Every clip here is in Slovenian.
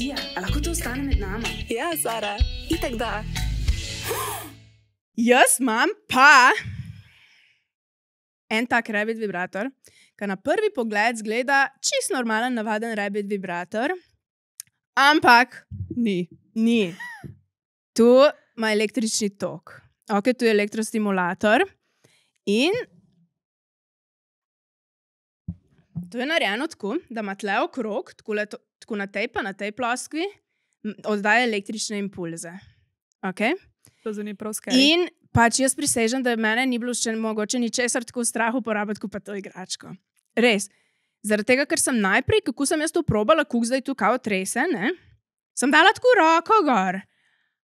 Sija, a lahko to ostane med nama? Ja, Sara, itak da. Jaz imam pa en tak rabbit vibrator, ki na prvi pogled zgleda čist normalen, navaden rabbit vibrator, ampak ni. Tu ima električni tok. Ok, tu je elektrostimulator in to je narejeno tako, da ima tle okrog, tako na tej pa na tej ploskvi, oddaja električne impulze. Ok? To zveni prav skaj. In pač jaz prisežem, da mene ni bilo še mogoče ničesar tako strah uporabiti, kot pa to igračko. Res. Zaradi tega, ker sem najprej, kako sem jaz to probala, kuk zdaj tu kao trese, ne? Sem dala tako roko gor.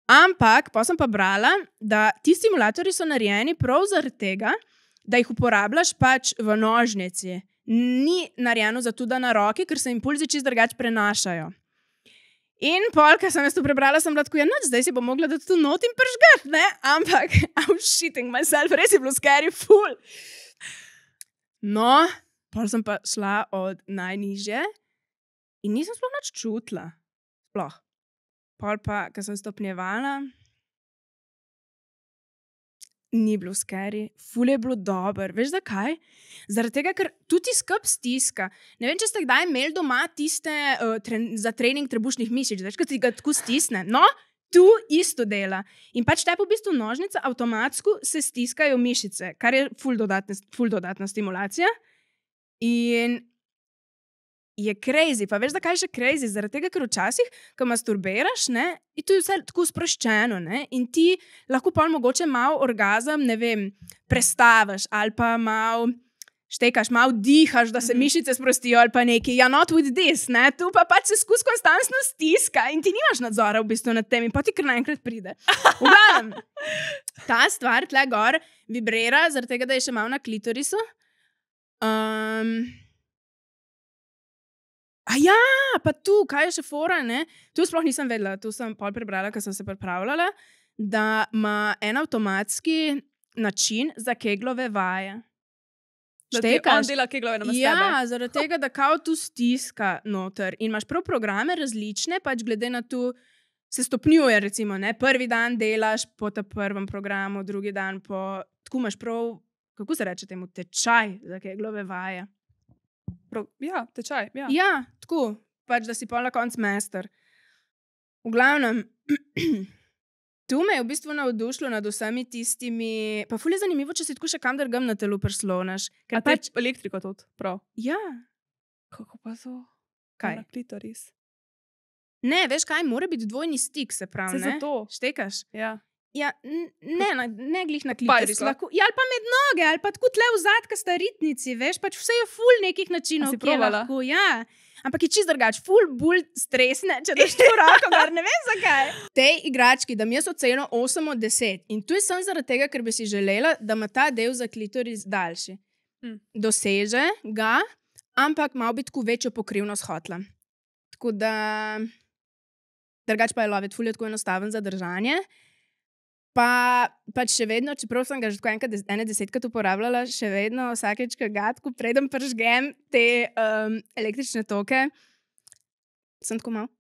Ampak, pa sem pa brala, da ti stimulatorji so narejeni prav zaradi tega, da jih uporabljaš pač v nožnici. Ni narejeno zato, da na roki, ker se impulzi čist drugače prenašajo. In pol, ko sem jaz to prebrala, sem bila tako, ja, noč, zdaj si bo mogla da tu not in pržgat, ne? Ampak, I'm shitting myself, res je bilo scary, full. No, pol sem pa šla od najnižje in nisem sploh nič čutila. Sploh. Pol pa, ko sem stopnjevala, ni bilo scary, ful je bilo dober. Veš zakaj? Zaradi tega, ker tudi skrb stiska. Ne vem, če ste kdaj imeli doma tiste za trening trebušnih mišic, veš, ko ti ga tako stisne. No, tu isto dela. In pač te po bistvu nožnice avtomatsko se stiskajo mišice, kar je ful dodatna stimulacija. In je crazy. Pa veš, zakaj je še crazy? Zaradi tega, ker včasih, ko masturbiraš, ne, in tu je vse tako sproščeno, ne, in ti lahko pol mogoče malo orgazem, ne vem, prestaviš, ali pa malo štekaš, malo dihaš, da se mišice sprostijo, ali pa nekaj, ja, not with this, ne, tu pa pač se skozi konstantno stiska in ti nimaš nadzora v bistvu nad tem in pa ti kar naenkrat pride. V glavnem, ta stvar tle gor vibrira, zaradi tega, da je še malo na klitorisu. A ja, pa tu, kaj je še fora, ne? Tu sploh nisem vedela, tu sem pol prebrala, ko sem se pripravljala, da ima en avtomatski način za keglove vaje. On dela keglove na tebe. Ja, zaradi tega, da kao tu stiska noter in imaš prav programe različne, pač glede na tu se stopnjuje, recimo, ne? Prvi dan delaš po ta prvem programu, drugi dan po, tako imaš prav, kako se reče temu, tečaj za keglove vaje. Ja, tečaj, ja. Ja, tako, pač, da si pol na konc mester. V glavnem, tu me je v bistvu navdušilo nad vsemi tistimi, pa ful je zanimivo, če si tako še kam drgam na telu prisloniš. A pač elektriko tudi, prav. Ja. Kako pa to? Kaj? Na klitoris. Ne, veš kaj, mora biti dvojni stik, se pravi, Se ne? zato. Štekaš? Ja. Ja, ne glih na klitoris. Pajsko. Lahko, ja, ali pa med noge, ali pa tako tle v zadka sta ritnici, veš, pač vse je ful nekih načinov, A si kje probala? lahko, ja. Ampak je čist drugač, ful bolj stresne, če daš to roko, gar ne vem zakaj. Tej igrački dam jaz oceno 8 od 10 in tu je sem zaradi tega, ker bi si želela, da ima ta del za klitoris daljši. Doseže ga, ampak malo bi tako večjo pokrivnost hotla. Tako da, drugač pa je lovit, ful je tako enostaven za držanje. Pa pač še vedno, čeprav sem ga že tako ene 10krat uporabljala, še vedno vsakeč, ko ga tako predem pržgem te električne toke, sem tako malo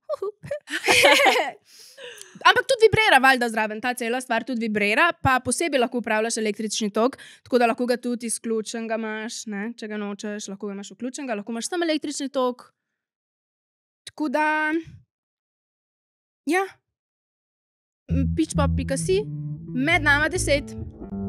ampak tudi vibrira, valjda zraven, ta cela stvar tudi vibrira, pa posebej lahko upravljaš električni tok, tako da lahko ga tudi izključenega imaš, ne, če ga nočeš, lahko ga imaš vključenega, lahko imaš samo električni tok. Tako da, ja, pitchpop.si, med nama 10.